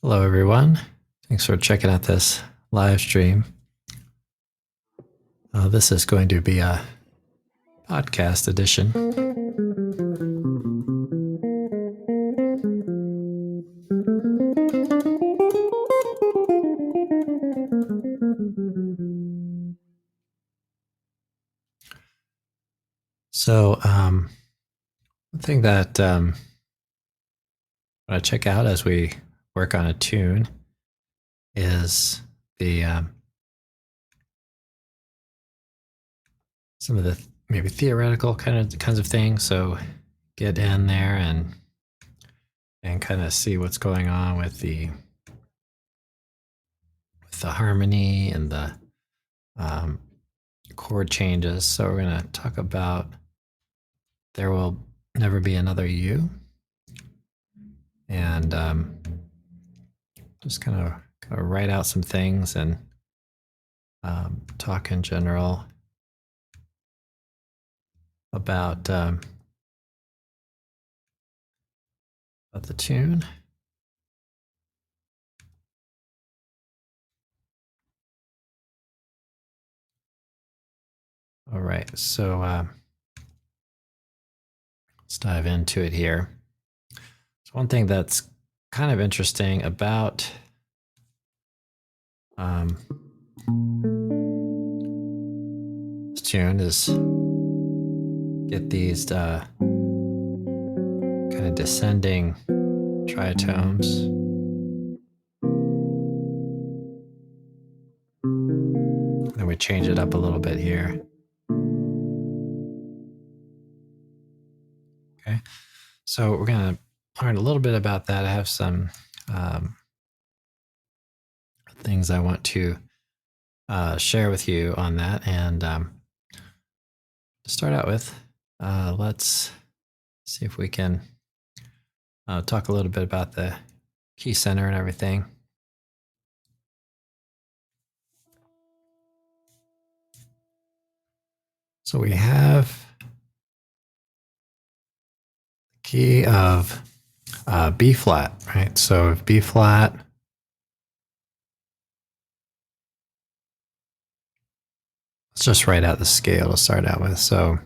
Hello, everyone. Thanks for checking out this live stream. This is going to be a podcast edition. So, one thing that I want to check out as we work on a tune is the some of the maybe theoretical kinds of things. So, get in there and kind of see what's going on with the harmony and the chord changes. So we're going to talk about There Will Never Be Another You, and just kind of write out some things and talk in general about the tune. All right, so let's dive into it here. So one thing that's kind of interesting about this tune is get these kind of descending tritones. Then we change it up a little bit here. Okay, so we're going to learn a little bit about that. I have some things I want to share with you on that. And to start out with, let's see if we can talk a little bit about the key center and everything. So we have the key of B flat, right? So B flat, let's just write out the scale to start out with. So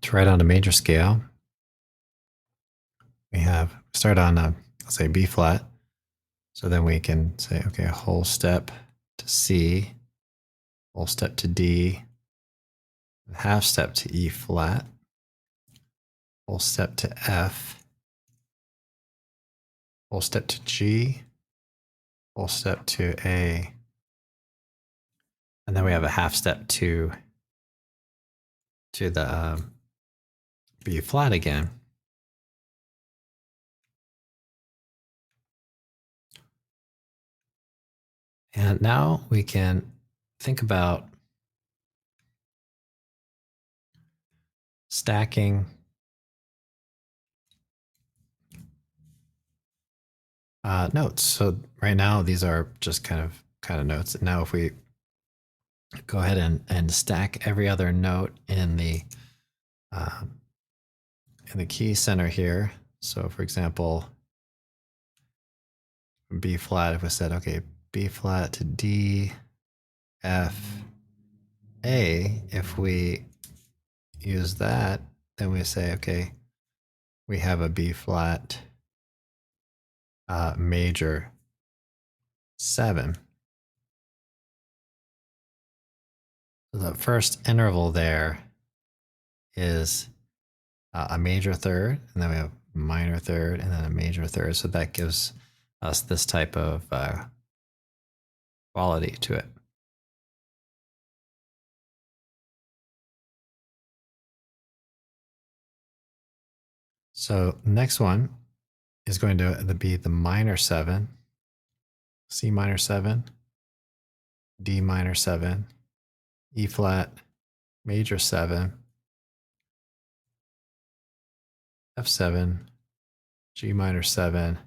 to write on a major scale, we start on let's say B flat. So then we can say, okay, a whole step to C, whole step to D, half step to E flat, whole step to F, whole step to G, whole step to A, and then we have a half step to the B flat again. And now we can think about stacking notes. So right now these are just kind of notes. And now if we go ahead and stack every other note in the key center here. So for example, B flat, if we said, okay, B flat to D, F, A, if we use that, then we say, okay, we have a B flat major 7. So the first interval there is a major third, and then we have a minor third, and then a major third. So that gives us this type of quality to it. So next one is going to be the minor 7, C minor 7, D minor 7, E flat major 7, F7, G minor 7,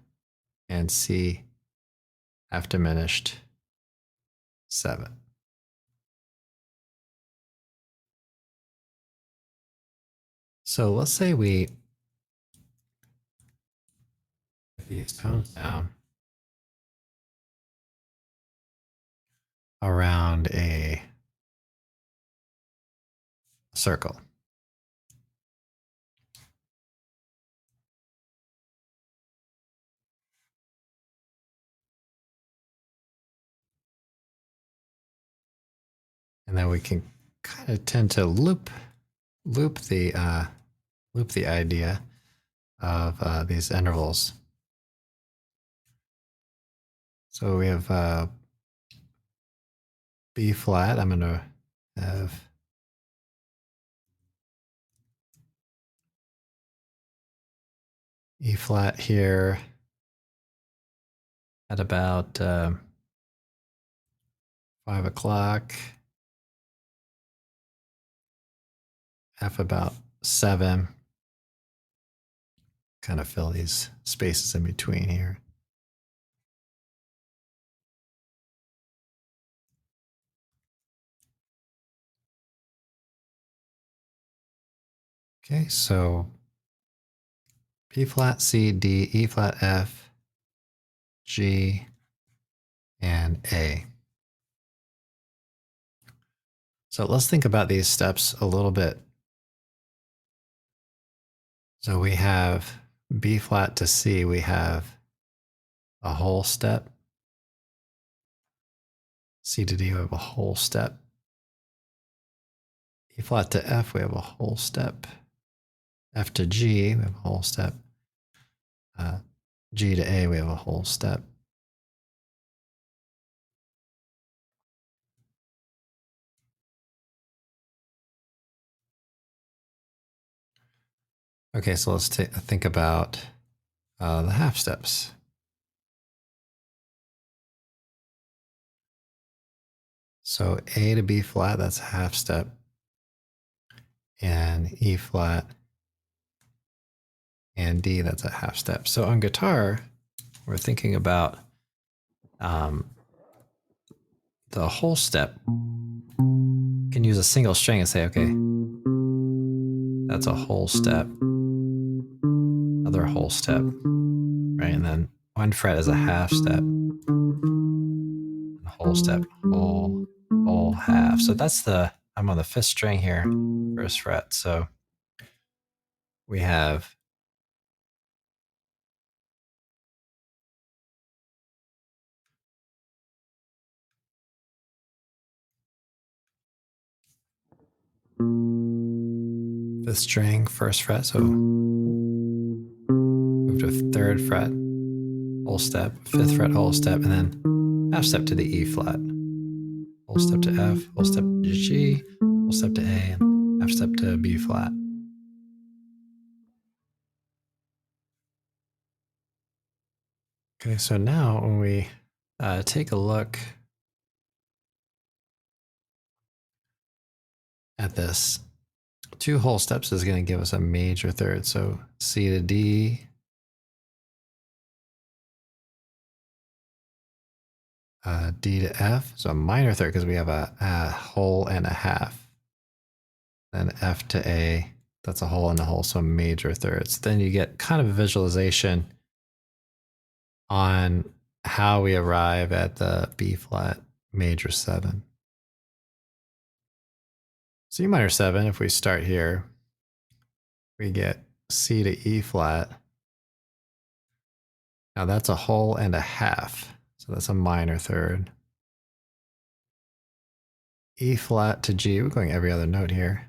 and C half diminished 7. So let's say we these tones down around a circle. And then we can kind of tend to loop the idea of these intervals. So we have B flat. I'm going to have E flat here at about 5 o'clock. F about 7. Kind of fill these spaces in between here. Okay, so B flat, C, D, E flat, F, G, and A. So let's think about these steps a little bit. So we have B flat to C, we have a whole step. C to D, we have a whole step. E flat to F, we have a whole step. F to G, we have a whole step. G to A, we have a whole step. Okay, so let's think about the half steps. So A to B flat, that's a half step. And E flat and D, that's a half step. So on guitar, we're thinking about the whole step. You can use a single string and say, okay, that's a whole step, another whole step, right? And then one fret is a half step, and a whole step, whole, half. So that's I'm on the 5th string here, 1st fret. So we have fifth string, 1st fret. So move to 3rd fret, whole step, 5th fret, whole step, and then half step to the E flat. Whole step to F, whole step to G, whole step to A, and half step to B flat. Okay, so now when we take a look at this, 2 whole steps is going to give us a major third. So C to D, D to F, so a minor third because we have a whole and a half. Then F to A, that's a whole and a whole, so major thirds. Then you get kind of a visualization on how we arrive at the B flat major 7. C minor 7, if we start here, we get C to E flat. Now that's a whole and a half, so that's a minor third. E flat to G, we're going every other note here.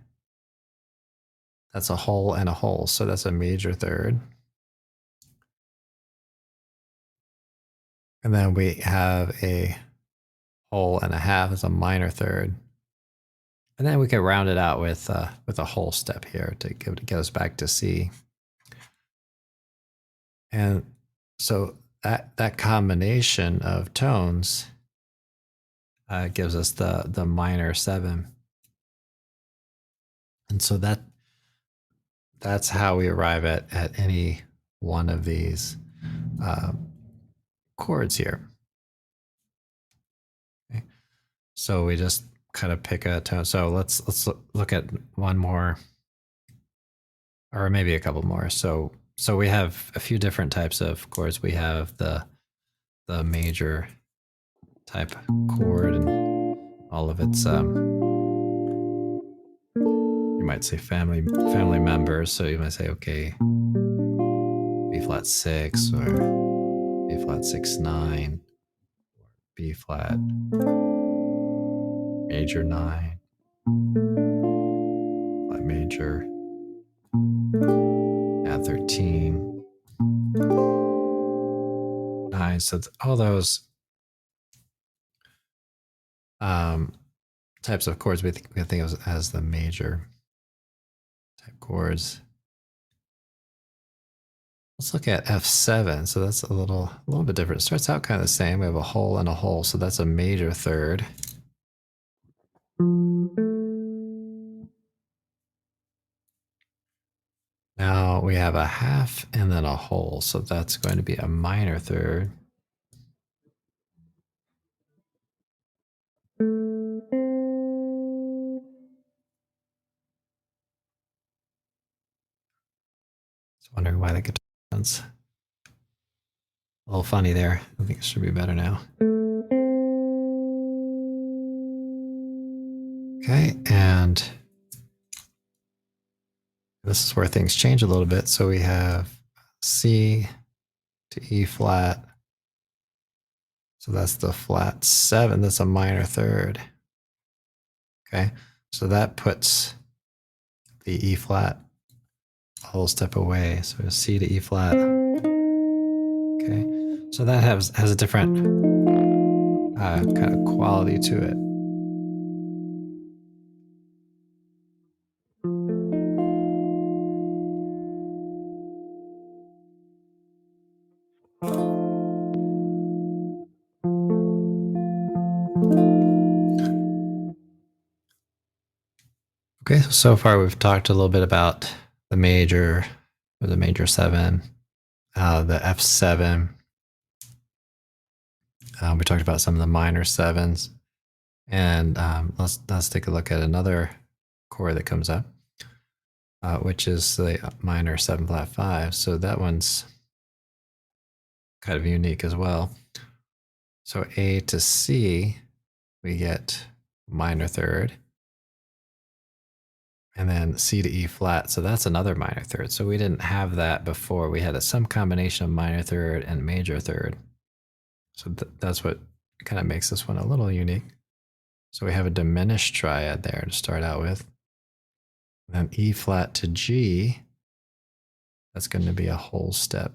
That's a whole and a whole, so that's a major third. And then we have a whole and a half as a minor third. And then we can round it out with a whole step here to get us back to C. And so that combination of tones gives us the minor 7. And so that's how we arrive at any one of these chords here. Okay. So we just kind of pick a tone. So let's look at one more, or maybe a couple more. So So we have a few different types of chords. We have the major type chord and all of its you might say family members. So you might say, okay, B flat 6 or B flat 6 9, B flat major 9, flat major 13, 9. So all those types of chords we think of as the major type chords. Let's look at F7. So that's a little bit different. It starts out kind of the same. We have a whole and a whole. So that's a major third. Now we have a half and then a whole. So that's going to be a minor third. Just wondering why the guitar sounds a little funny there. I think it should be better now. Okay, and this is where things change a little bit. So we have C to E flat. So that's the flat 7. That's a minor third. Okay, so that puts the E flat a whole step away. So C to E flat. Okay, so that has a different kind of quality to it. Okay, so far we've talked a little bit about the major, or the major 7, the F7. We talked about some of the minor 7s, and let's take a look at another chord that comes up, which is the minor 7 flat 5. So that one's kind of unique as well. So A to C, we get minor third. And then C to E flat. So that's another minor third. So we didn't have that before. We had some combination of minor third and major third. So that's what kind of makes this one a little unique. So we have a diminished triad there to start out with. And then E flat to G, that's going to be a whole step.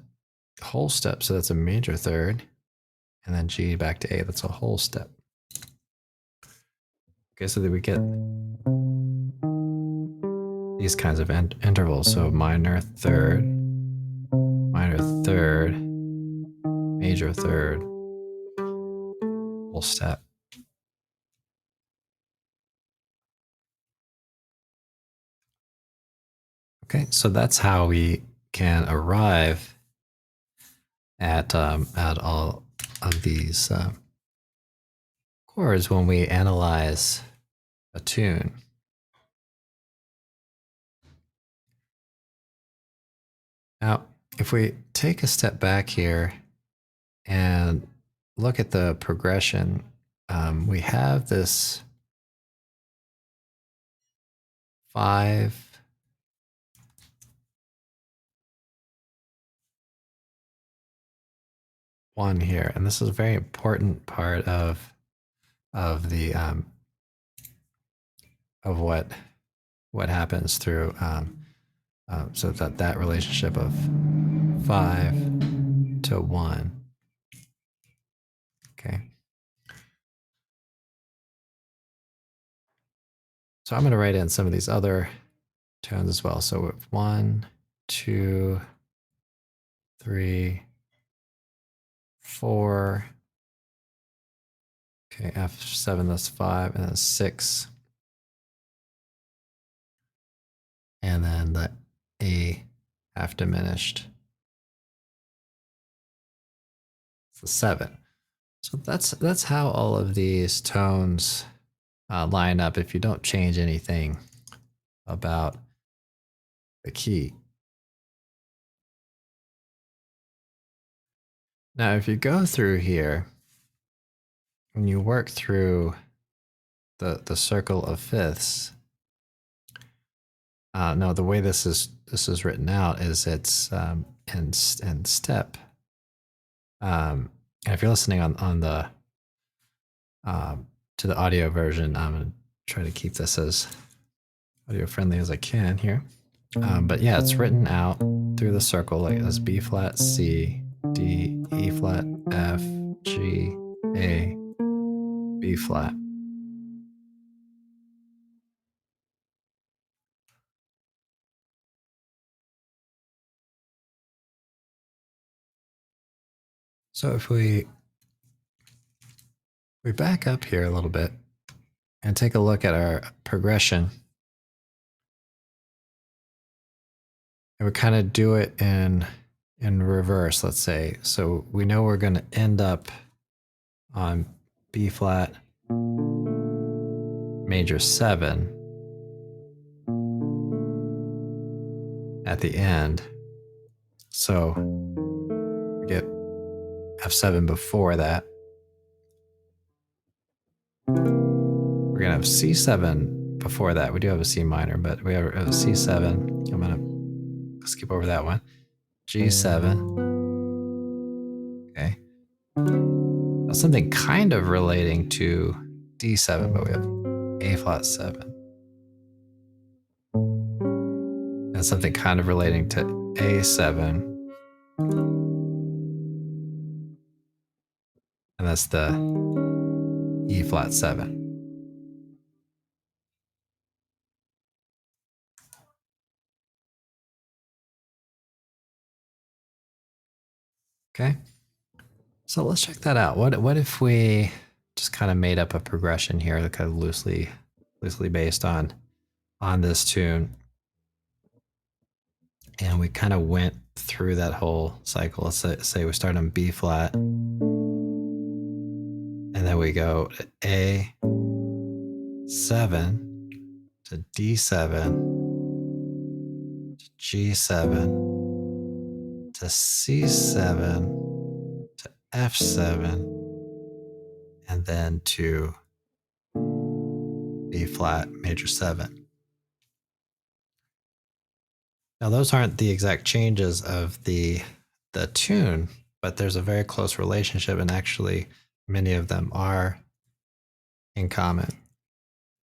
Whole step, so that's a major third. And then G back to A, that's a whole step. Okay, so that we get these kinds of intervals. So minor third, major third, whole step. Okay, so that's how we can arrive at all of these chords when we analyze a tune. Now, if we take a step back here and look at the progression, we have this 5, one here, and this is a very important part of the of what happens through so that relationship of 5 to 1. Okay. So I'm going to write in some of these other tones as well. So with 1, 2, 3, 4. Okay, F7, that's 5, and then 6. And then the A half diminished. It's the 7. So that's how all of these tones line up if you don't change anything about the key. Now, if you go through here and you work through the circle of fifths, no, the way this is written out is it's in step. And if you're listening on the to the audio version, I'm gonna try to keep this as audio friendly as I can here. But yeah, it's written out through the circle like as B flat, C, D, E flat, F, G, A, B flat. So if we back up here a little bit and take a look at our progression, and we kind of do it in reverse, let's say. So we know we're going to end up on B flat major 7 at the end. So we get F7 before that. We're going to have C7 before that. We do have a C minor, but we have a C7. I'm going to skip over that one. G7. Okay. Now something kind of relating to D7, but we have A flat 7. And something kind of relating to A7. And that's the E flat 7. Okay. So let's check that out. What if we just kind of made up a progression here that kind of loosely based on this tune, and we kind of went through that whole cycle. Let's say we start on B flat, and then we go to A7 to D7 to G7 to C7 to F7 and then to B flat major 7. Now those aren't the exact changes of the tune, but there's a very close relationship, and actually many of them are in common.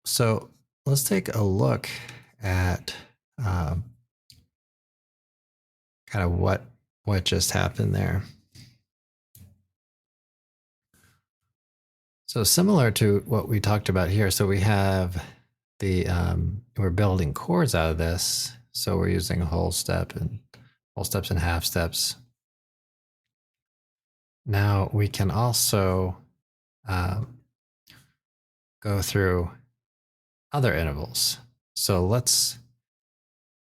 So let's take a look at kind of what just happened there. So similar to what we talked about here, so we have the we're building chords out of this. So we're using a whole steps and half steps. Now we can also go through other intervals. So let's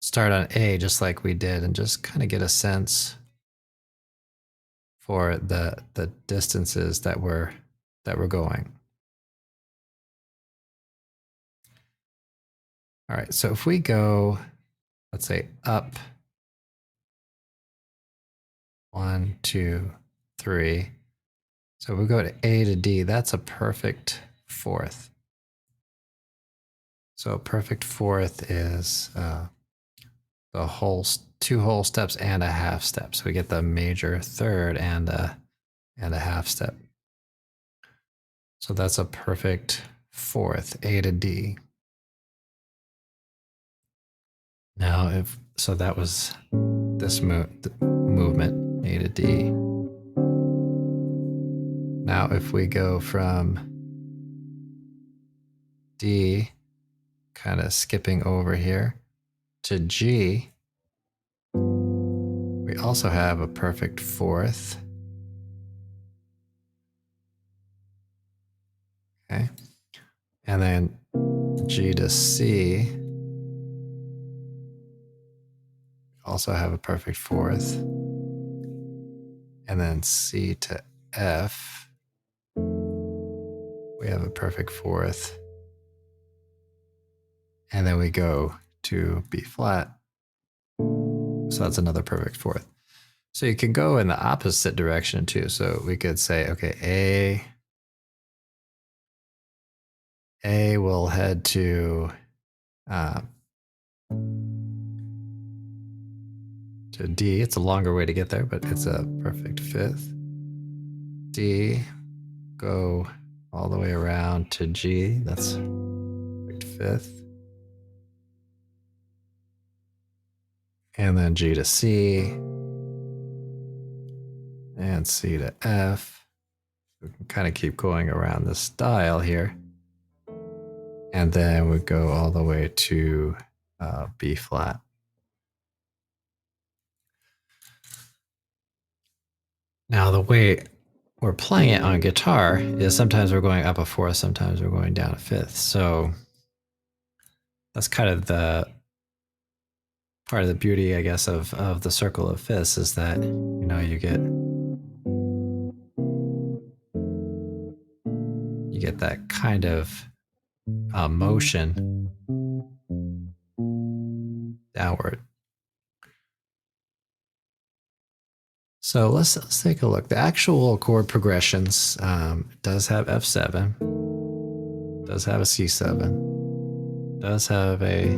start on A just like we did and just kind of get a sense for the distances that we're going. All right, so if we go, let's say up 1, 2, 3. So we go to A to D, that's a perfect fourth. So a perfect fourth is the whole 2 whole steps and a half step. So we get the major third and a half step. So that's a perfect fourth, A to D. Now so that was this movement, A to D. Now if we go from D, kind of skipping over here, to G, we also have a perfect fourth. Okay. And then G to C, also have a perfect fourth. And then C to F, we have a perfect fourth. And then we go to B flat. So that's another perfect fourth. So you can go in the opposite direction too. So we could say, okay, A will head uh, to D. It's a longer way to get there, but it's a perfect fifth. D, go all the way around to G. That's perfect fifth. And then G to C. And C to F. We can kind of keep going around this dial here. And then we go all the way to B flat. Now, the way we're playing it on guitar is sometimes we're going up a fourth, sometimes we're going down a fifth. So that's kind of the part of the beauty, I guess, of the circle of fifths is that, you get that kind of motion downward. So let's take a look. The actual chord progressions does have F7, does have a C7, does have a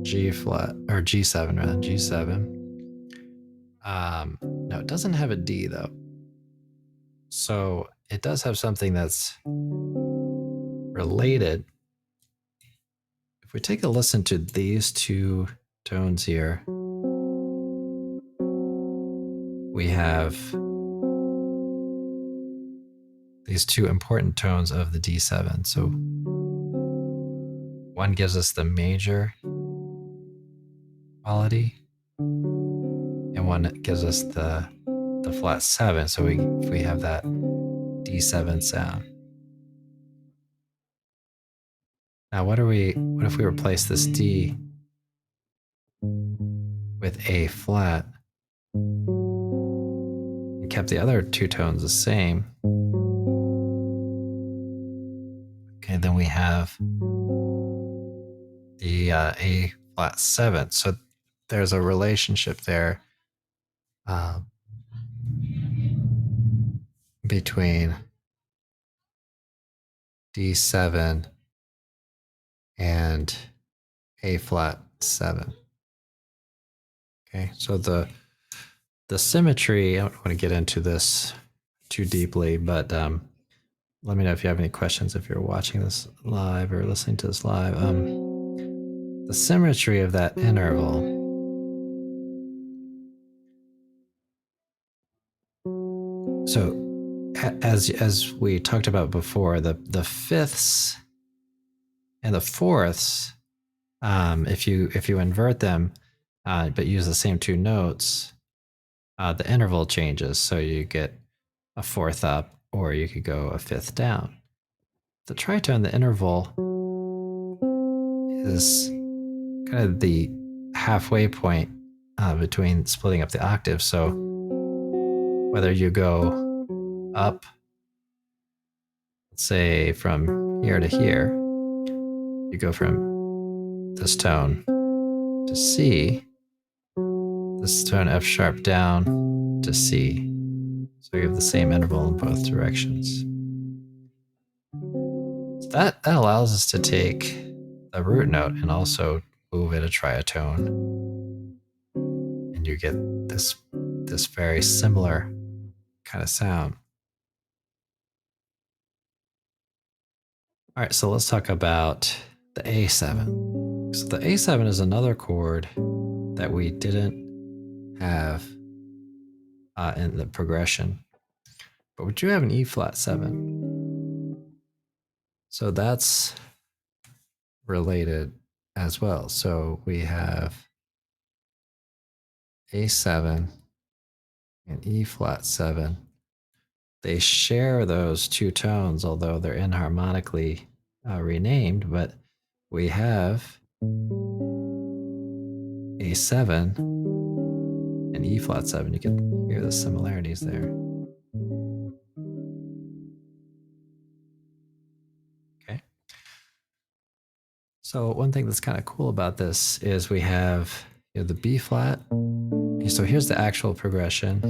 G flat, or G7 rather, G7. No, it doesn't have a D though. So it does have something that's related. If we take a listen to these two tones here, we have these two important tones of the D7. So one gives us the major quality, and one gives us the flat 7. So we have that D7 sound. Now what if we replace this D with A flat and kept the other two tones the same? Okay, then we have the A flat 7. So there's a relationship there between D7 and A flat 7. Okay, so the symmetry, I don't want to get into this too deeply, but let me know if you have any questions if you're watching this live or listening to this live. The symmetry of that interval. So as we talked about before, the fifths and the fourths, if you invert them, but use the same two notes, the interval changes. So you get a fourth up, or you could go a fifth down. The tritone, the interval, is kind of the halfway point between splitting up the octaves. So whether you go up, let's say from here to here, you go from this tone to C, this tone F sharp down to C. So you have the same interval in both directions. So that allows us to take the root note and also move it a tritone. And you get this very similar kind of sound. All right, so let's talk about the A7. So the A7 is another chord that we didn't have in the progression, but we do have an E flat 7. So that's related as well. So we have A7 and E flat 7. They share those two tones, although they're inharmonically renamed, but we have A7 and E flat 7. You can hear the similarities there. Okay. So one thing that's kind of cool about this is we have the B flat Okay, so here's the actual progression.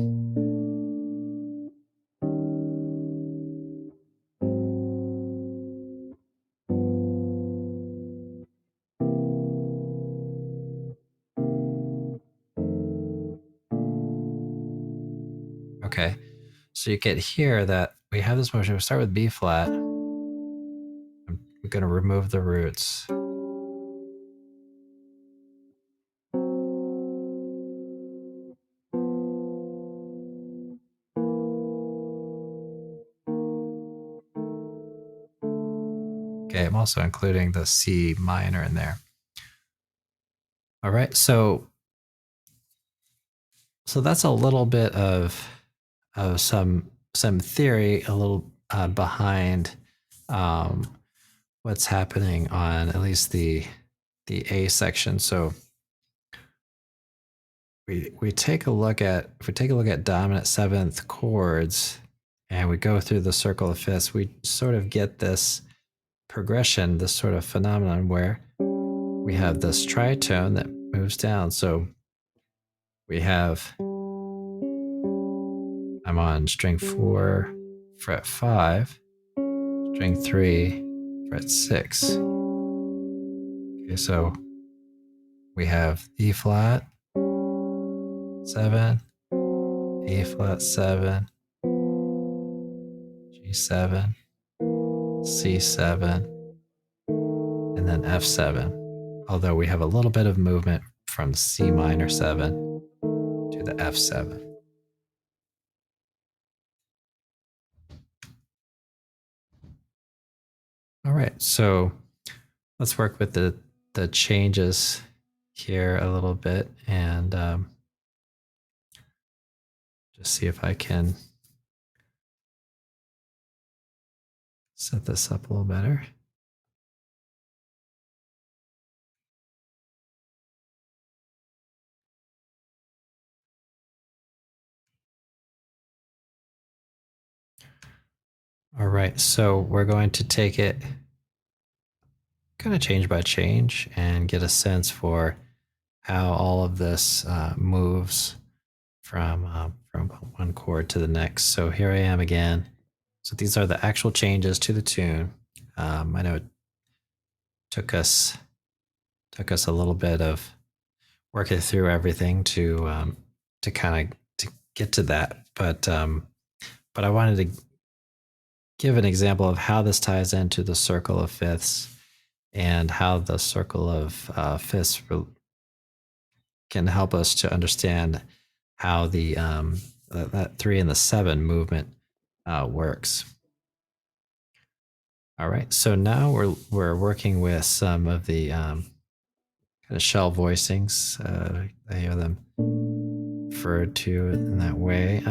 Okay, so you get here that we have this motion. We start with B flat. We're going to remove the roots. Okay, I'm also including the C minor in there. All right, so that's a little bit of some theory, a little behind what's happening on at least the A section. So we take a look at if we take a look at dominant seventh chords and we go through the circle of fifths, we sort of get this progression, this sort of phenomenon where we have this tritone that moves down. So we have I'm on string 4, fret 5, string 3, fret 6. Okay, so we have E flat 7, A flat 7, G7, C7, and then F7. Although we have a little bit of movement from C minor 7 to the F7. All right, so let's work with the changes here a little bit and just see if I can set this up a little better. All right, so we're going to take it kind of change by change and get a sense for how all of this moves from one chord to the next. So here I am again. So these are the actual changes to the tune. I know it took us a little bit of working through everything to kind of to get to that, but I wanted to give an example of how this ties into the circle of fifths and how the circle of fifths can help us to understand how the that 3 and the 7 movement works. All right, so now we're working with some of the kind of shell voicings. I hear them referred to in that way.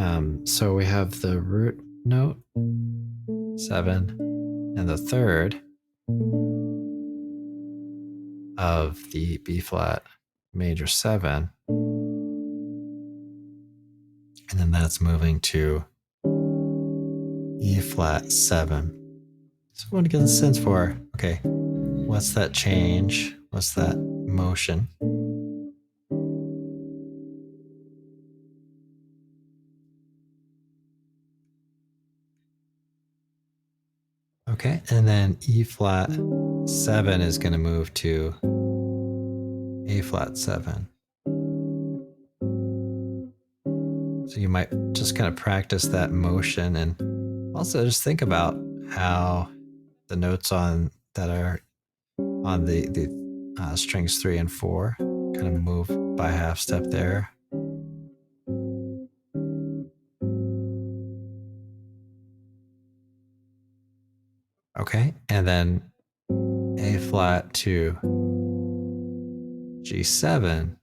So we have the root note 7 and the third of the B flat major 7, and then that's moving to E flat 7. So I want to get a sense for, okay, what's that change? What's that motion? Okay, and then E flat 7 is going to move to A flat 7. So you might just kind of practice that motion and also just think about how the notes on that are on the strings 3 and 4 kind of move by half step there. Okay, and then A flat to G7.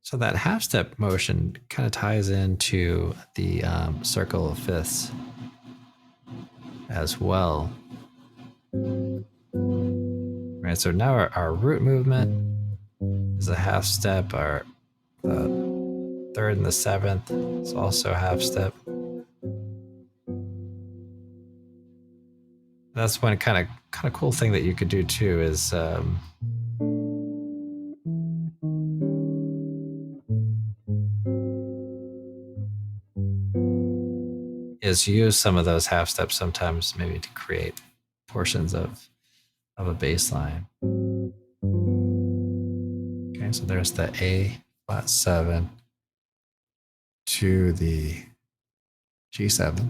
So that half step motion kind of ties into the circle of fifths as well. Right, so now our root movement is a half step. Our third and the seventh is also a half step. That's one kind of cool thing that you could do too is is use some of those half steps sometimes, maybe to create portions of a bass line. Okay, so there's the A flat 7 to the G7.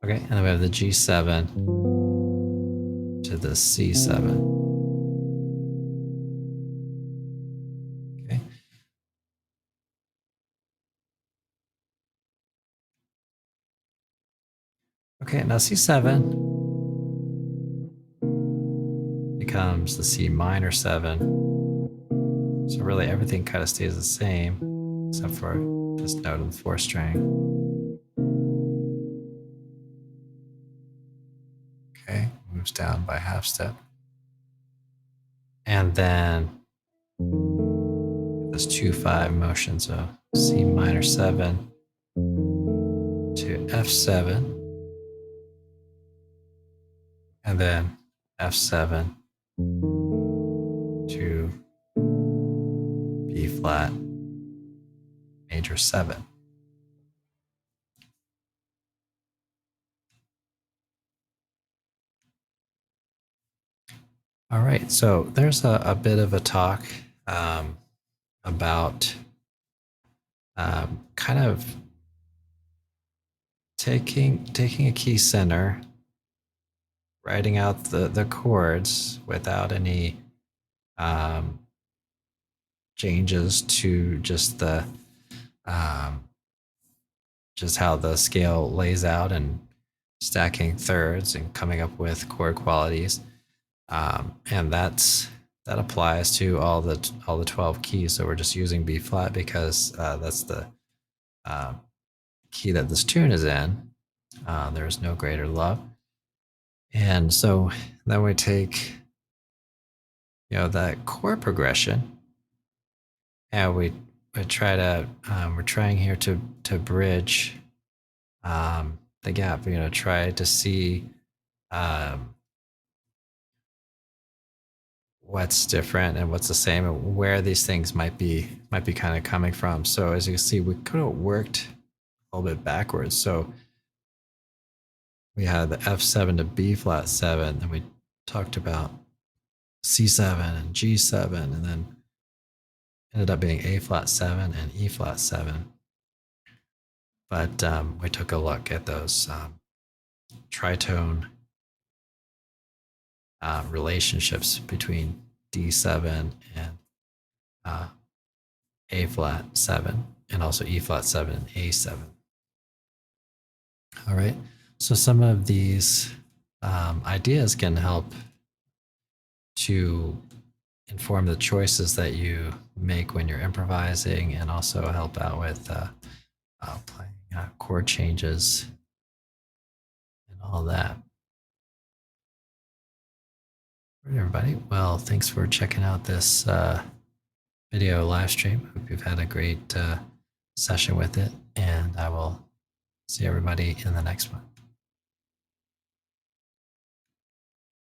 Okay, and then we have the G7 to the C7. Okay. Okay, now C7 becomes the C minor 7. So really everything kind of stays the same, except for this note in the 4th string. Okay, moves down by half step. And then this 2-5 motion, so C minor 7 to F7, and then F7 to B flat major 7. All right, so there's a bit of a talk about kind of taking a key center, writing out the chords without any changes to just the just how the scale lays out, and stacking thirds and coming up with chord qualities, and that applies to all the 12 keys. So we're just using B flat because that's the key that this tune is in. There is no greater love. And so then we take, that chord progression, and we try to, we're trying here to bridge the gap, try to see what's different and what's the same, and where these things might be kind of coming from. So as you can see, we could have worked a little bit backwards. So we had the F7 to B flat 7, then we talked about C7 and G7, and then ended up being A flat 7 and E flat 7. But we took a look at those tritone relationships between D7 and A flat 7, and also E flat 7 and A7. All right, so some of these ideas can help to inform the choices that you make when you're improvising, and also help out with playing chord changes and all that. All right, everybody. Well, thanks for checking out this video live stream. Hope you've had a great session with it, and I will see everybody in the next one.